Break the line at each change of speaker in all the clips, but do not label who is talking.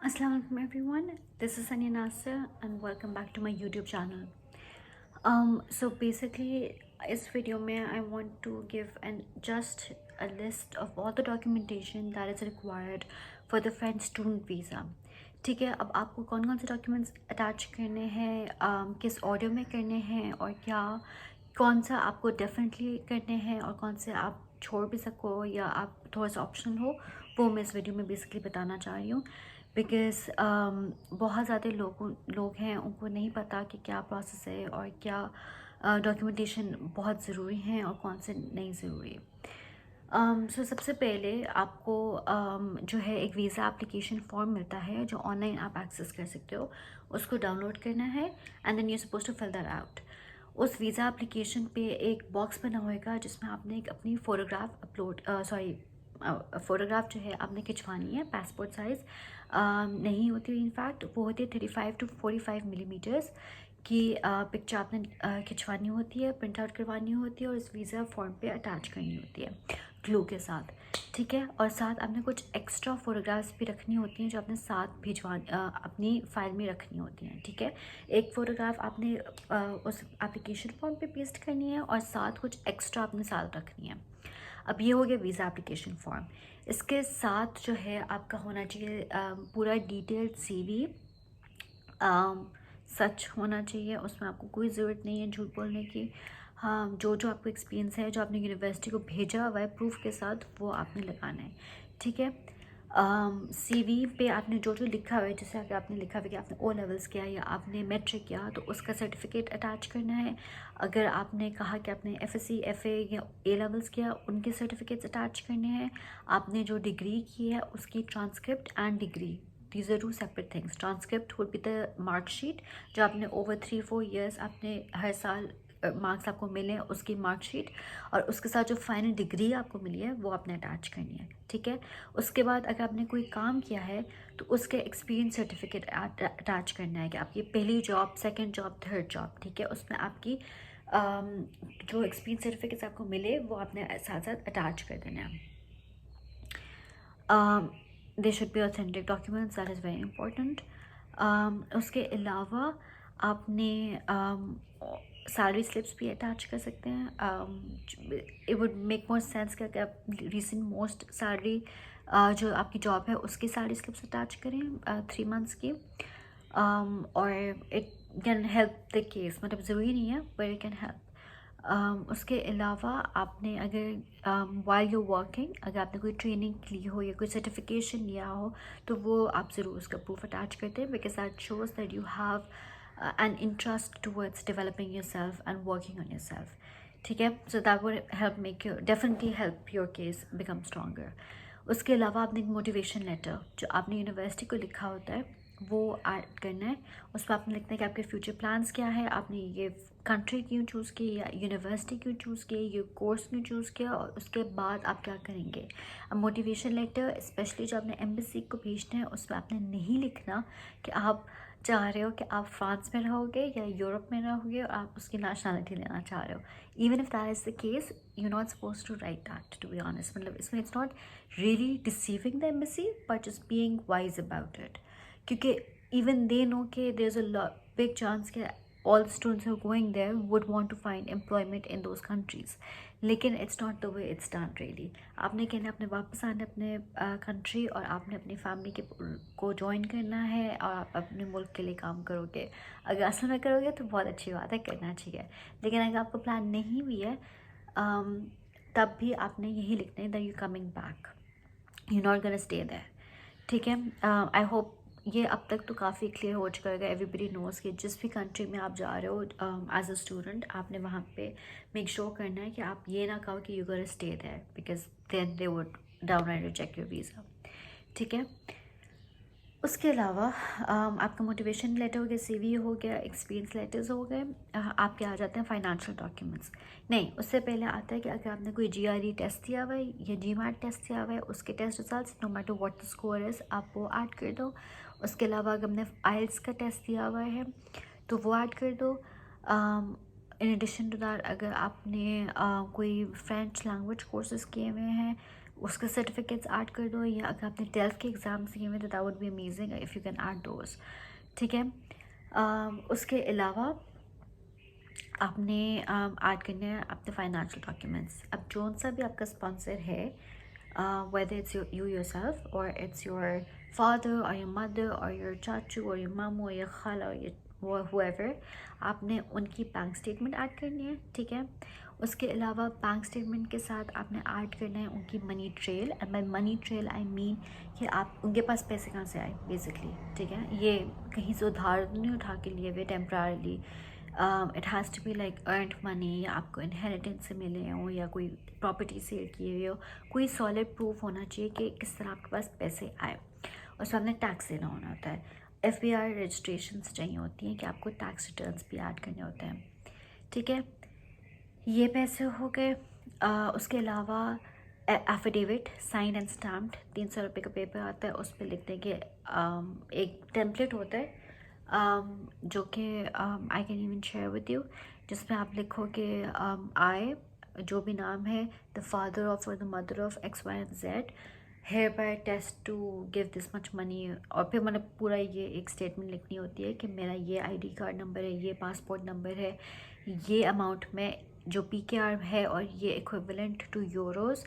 Assalamualaikum everyone, this is Sania Nasir and welcome back to my YouTube channel. So basically इस video में I want to give just a list of all the documentation that is required for the French student visa. ठीक है, अब आपको कौन कौन से documents attach करने हैं, किस ऑर्डर में करने हैं और क्या कौन सा आपको डेफिनेटली करने हैं और कौन से आप छोड़ भी सको या आप थोड़ा सा ऑप्शनल हो, वो मैं इस वीडियो में बेसिकली बताना चाह रही हूँ। बिकॉज़ बहुत ज़्यादा लोग हैं, उनको नहीं पता कि क्या प्रोसेस है और क्या डॉक्यूमेंटेशन बहुत ज़रूरी हैं और कौन से नहीं ज़रूरी। सो सबसे पहले आपको जो है एक वीज़ा एप्लीकेशन फॉर्म मिलता है जो ऑनलाइन आप एक्सेस कर सकते हो, उसको डाउनलोड करना है and then you suppose to fill that out. उस वीज़ा एप्लीकेशन पे एक बॉक्स बना होएगा जिसमें आपने एक अपनी फ़ोटोग्राफ जो है आपने खिंचवानी है, पासपोर्ट साइज़ नहीं होती, इनफैक्ट वो होती है 35 to 45 मिलीमीटर्स की पिक्चर आपने खिंचवानी होती है, प्रिंट आउट करवानी होती है और इस वीज़ा फॉर्म पे अटैच करनी होती है ग्लू के साथ। ठीक है, और साथ आपने कुछ एक्स्ट्रा फ़ोटोग्राफ्स भी रखनी होती हैं जो आपने साथ अपनी फ़ाइल में रखनी होती हैं। ठीक है, एक फ़ोटोग्राफ आपने उस एप्लीकेशन फॉर्म पे पेस्ट करनी है और साथ कुछ एक्स्ट्रा आपने साथ रखनी है। अब ये हो गया वीज़ा एप्लीकेशन फॉर्म। इसके साथ जो है आपका होना चाहिए पूरा डिटेल्ड सीवी, सच होना चाहिए, उसमें आपको कोई ज़रूरत नहीं है झूठ बोलने की। हाँ, जो जो आपको एक्सपीरियंस है, जो आपने यूनिवर्सिटी को भेजा हुआ है प्रूफ के साथ, वो आपने लगाना है। ठीक है, सीवी पे आपने जो जो लिखा हुआ है, जैसे अगर आपने लिखा हुआ है कि आपने ओ लेवल्स किया या आपने मैट्रिक किया तो उसका सर्टिफिकेट अटैच करना है। अगर आपने कहा कि आपने एफएससी, एफए या ए लेवल्स किया, उनके सर्टिफिकेट्स अटैच करने हैं। आपने जो डिग्री की है उसकी transcript and degree, these are two separate things. Transcript would be the mark sheet जो आपने over 3-4 years आपने हर साल मार्क्स आपको मिले हैं उसकी मार्कशीट, और उसके साथ जो फाइनल डिग्री आपको मिली है वो आपने अटैच करनी है। ठीक है, उसके बाद अगर आपने कोई काम किया है तो उसके एक्सपीरियंस सर्टिफिकेट अटैच करना है कि आपकी पहली job, second job, third job. ठीक है, उसमें आपकी जो एक्सपीरियंस सर्टिफिकेट्स आपको मिले वो आपने साथ साथ अटैच कर देना है। They should be authentic documents, that is very important. उसके अलावा आपने सैलरी स्लिप्स भी अटैच कर सकते हैं। It would make more sense कि अगर आप रिसेंट मोस्ट सैलरी जो आपकी जॉब है उसकी सैलरी स्लिप्स अटैच करें 3 मंथ्स की। और it can help the case, मतलब ज़रूरी नहीं है बट इट कैन हेल्प। उसके अलावा आपने अगर वाइल यू वर्किंग अगर आपने कोई ट्रेनिंग ली हो या कोई सर्टिफिकेशन लिया हो तो वो आप ज़रूर उसका प्रूफ अटैच करते हैं, because that shows that you have an interest towards developing your self and working on your self. ठीक है, so that would help make you definitely help your case become stronger. उसके अलावा आपने एक motivation letter जो आपने university को लिखा होता है वो ऐड करना है। उस पर आपने लिखना है कि आपके फ्यूचर प्लान्स क्या है, आपने ये कंट्री क्यों चूज़ की या यूनिवर्सिटी क्यों चूज़ की, ये कोर्स क्यों चूज़ किया और उसके बाद आप क्या करेंगे। अब मोटिवेशन लेटर स्पेशली जो आपने एम्बेसी को भेजना है उसमें आपने नहीं लिखना कि आप चाह रहे हो कि आप फ्रांस में रहोगे या यूरोप में रहोगे और आप उसकी नेशनलिटी लेना चाह रहे हो। Even if that is the case, you not suppose to write that, to be honest. मतलब इसमें it's not really deceiving the embassy but just being wise about it, क्योंकि even they know कि there's a big chance कि all the students who are going there would want to find employment in those countries, लेकिन it's not the way it's done really। आपने कहना अपने वापस आना अपने कंट्री और आपने अपनी फैमिली के को ज्वाइन करना है और आप अपने मुल्क के लिए काम करोगे। अगर असल में करोगे तो बहुत अच्छी बात है, करना चाहिए, लेकिन अगर आपका प्लान नहीं भी है तब भी आपने यही लिखना है that you coming back, you not gonna stay there. ठीक है, आई होप ये अब तक तो काफ़ी क्लियर हो चुका है। एवरीबडी नोज़ कि जिस भी कंट्री में आप जा रहे हो एज अ स्टूडेंट, आपने वहाँ पे मेक श्योर करना है कि आप ये ना कहो कि you gonna stay there, because then they would downright reject your visa. ठीक है, उसके अलावा आपका मोटिवेशन लेटर हो गया, सीवी हो गया, एक्सपीरियंस लेटर्स हो गए। आपके आ जाते हैं फाइनेंशियल डॉक्यूमेंट्स। नहीं, उससे पहले आता है कि अगर आपने कोई जीआरई टेस्ट दिया हुआ है या जीमैट टेस्ट दिया हुआ है उसके test results, no matter what the score is, आप वो ऐड कर दो। उसके अलावा अगर हमने आइल्स का टेस्ट दिया हुआ है तो वो ऐड कर दो। इन एडिशन टू दैट अगर आपने कोई फ्रेंच लैंग्वेज कोर्सेज किए हुए हैं उसके सर्टिफिकेट्स ऐड कर दो, या अगर आपने 12th के एग्ज़ाम्स किए हुए तो that would be amazing if you can add those, ठीक है। उसके अलावा आपने ऐड करने हैं अपने फाइनेंशियल डॉक्यूमेंट्स। अब जो सा भी आपका स्पॉन्सर है, whether it's you yourself or it's your father or your mother or your चाचू or your मामू or your खाला or your whoever, आपने उनकी बैंक स्टेटमेंट ऐड करनी है, ठीक है। उसके अलावा बैंक स्टेटमेंट के साथ आपने ऐड करना है उनकी money trail, and by money trail I mean कि आप उनके पास पैसे कहाँ से आए बेसिकली, ठीक है। ये कहीं से उधार नहीं उठा के लिए हुए temporarily, it has to be like earned money, या आपको इनहेरिटेंस से मिले हो या कोई प्रॉपर्टी सेल किए हुए हो, कोई सॉलिड प्रूफ होना चाहिए कि किस तरह आपके पास पैसे आए। और सामने टैक्स देना होना होता है, FBR रजिस्ट्रेशंस चाहिए होती हैं कि आपको टैक्स रिटर्न्स भी ऐड करने होते हैं, ठीक है। ये पैसे हो गए। उसके अलावा एफिडेविट साइन एंड स्टैम्प्ड 300 रुपये का पेपर आता है, उस पर लिख देंगे एक टेम्पलेट होता है जो कि I can even share with you, जिसमें आप लिखो कि आई जो भी नाम है, द फादर ऑफ और the mother of XYZ hereby test to give this much money, और फिर मैंने पूरा ये एक स्टेटमेंट लिखनी होती है कि मेरा ये ID कार्ड नंबर है, ये पासपोर्ट नंबर है, ये अमाउंट में जो PKR है और ये equivalent to euros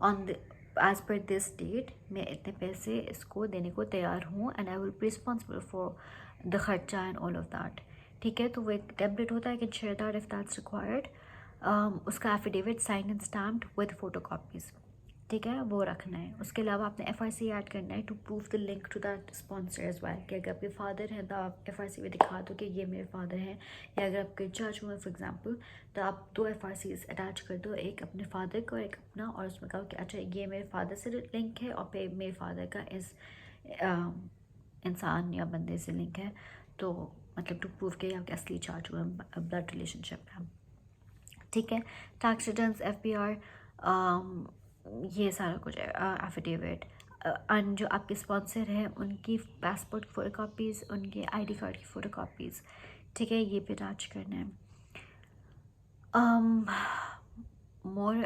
on the as per this date, मैं इतने पैसे इसको देने को तैयार हूँ, and I will be responsible for the खर्चा एंड ऑल ऑफ दैट, ठीक है। तो वो एक टेम्पलेट होता है, can share that if that's required. उसका affidavit sign and stamped with photo copies, ठीक है, वो रखना है। उसके अलावा आपने FRC ऐड करना है to prove the link to that sponsor as well, कि अगर आपके फादर हैं तो आप FRC में दिखा दो कि ये मेरे फादर हैं, या अगर आपके चाचू हैं फॉर एग्जांपल तो आप 2 FRCs अटैच कर दो, एक अपने फादर का और एक अपना, और उसमें कहो कि अच्छा ये मेरे फादर से लिंक है और फिर मेरे फादर का इस इंसान या बंदे से लिंक है, तो मतलब टू प्रूव के आपके असली चाचू हैं, ब्लड रिलेशनशिप है, ठीक है। टैक्स रिटर्न्स FBR, ये सारा कुछ है, एफिडेविट, एंड जो आपके स्पॉन्सर हैं उनकी पासपोर्ट की फ़ोटो कापीज़, उनके ID कार्ड की फ़ोटो कापीज़, ठीक है, ये भी अटैच करना है। मोर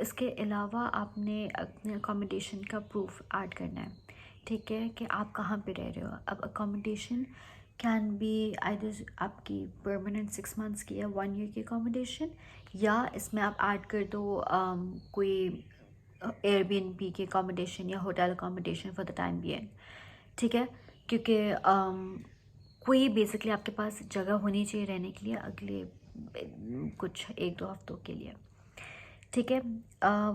इसके अलावा आपने अपने अकोमोडेशन का प्रूफ ऐड करना है, ठीक है, कि आप कहाँ पे रह रहे हो। अब अकोमोडेशन कैन बी आइदर आपकी परमानेंट 6 मंथ्स की या 1 ईयर की अकोमोडेशन, या इसमें आप ऐड कर दो कोई एयरबीएनबी की अकोमोडेशन या hotel accommodation for the time being, ठीक है, क्योंकि कोई बेसिकली आपके पास जगह होनी चाहिए रहने के लिए अगले कुछ 1-2 हफ्तों के लिए, ठीक है।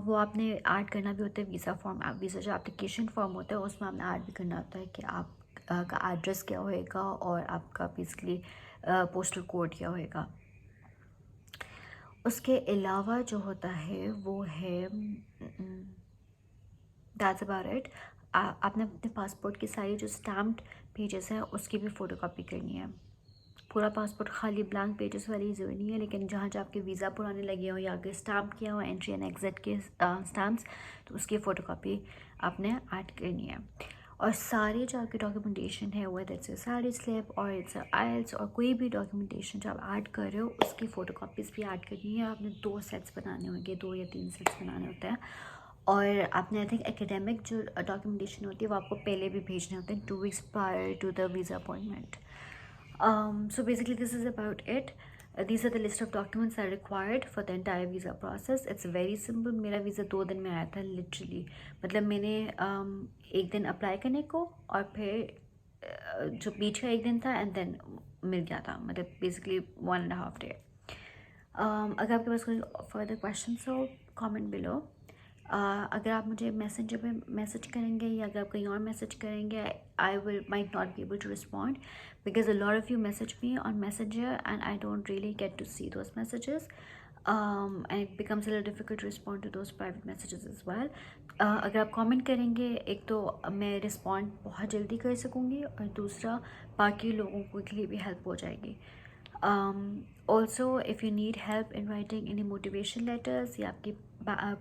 वो आपने ऐड करना भी होता है वीज़ा फॉर्म, वीज़ा जो एप्लीकेशन फॉर्म होता है उसमें आपने ऐड भी करना होता है कि आप का एड्रेस क्या होएगा और आपका बेसिकली पोस्टल कोड क्या होएगा। उसके अलावा जो होता है वो है दैट्स अबाउट इट। आपने अपने पासपोर्ट की सारी जो स्टैम्प्ड पेजेस हैं उसकी भी फ़ोटो कॉपी करनी है। पूरा पासपोर्ट खाली ब्लैंक पेजेस वाली ज़रूरी नहीं है, लेकिन जहाँ जहाँ आपके वीज़ा पुराने लगे हो या अगर स्टैम्प किया हो एंट्री एंड एग्ज़िट के स्टैम्प्स, तो उसकी फ़ोटो कॉपी आपने ऐड करनी है। और सारे जो आपकी डॉक्यूमेंटेशन है, वेदर इट्स सैलरी स्लिप और इट्स IELTS और कोई भी डॉक्यूमेंटेशन जो आप ऐड कर रहे हो उसकी फ़ोटो कॉपीज़ भी ऐड करनी है। आपने 2 सेट्स बनाने होंगे, 2 या 3 सेट्स बनाने होते हैं। और आपने आई थिंक एकेडमिक जो डॉक्यूमेंटेशन होती है वो आपको पहले भी भेजने होते हैं 2 weeks prior to the visa appointment. So basically this is about it. These are the list of documents that are required for the entire visa process. It's very simple. मेरा वीज़ा 2 दिन में आया था literally. मतलब मैंने एक दिन apply करने को और फिर जो बीच का एक दिन था एंड देन मिल गया था, मतलब बेसिकली 1.5 day. अगर आपके पास कोई फर्दर क्वेश्चन हो कमेंट बिलो। अगर आप मुझे मैसेंजर पे मैसेज करेंगे या अगर आप कहीं और मैसेज करेंगे, I will might not be able to respond because a lot of you message me on Messenger and I don't really get to see those messages and it becomes a little difficult to respond to those private messages as well. अगर आप comment करेंगे, एक तो मैं respond बहुत जल्दी कर सकूँगी और दूसरा बाकी लोगों को के लिए भी हेल्प हो जाएगी। Also, if you need help in writing any motivation letters या आपकी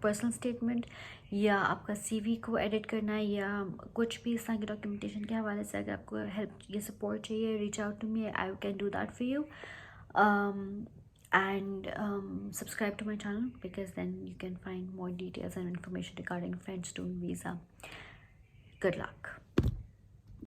पर्सनल स्टेटमेंट या आपका CV को एडिट करना है या कुछ भी इस तरह की डॉक्यूमेंटेशन के हवाले से अगर आपको हेल्प या सपोर्ट चाहिए, reach out to me, I can do that for you. and subscribe to my channel, because then you can find more details and information regarding French student visa. Good luck.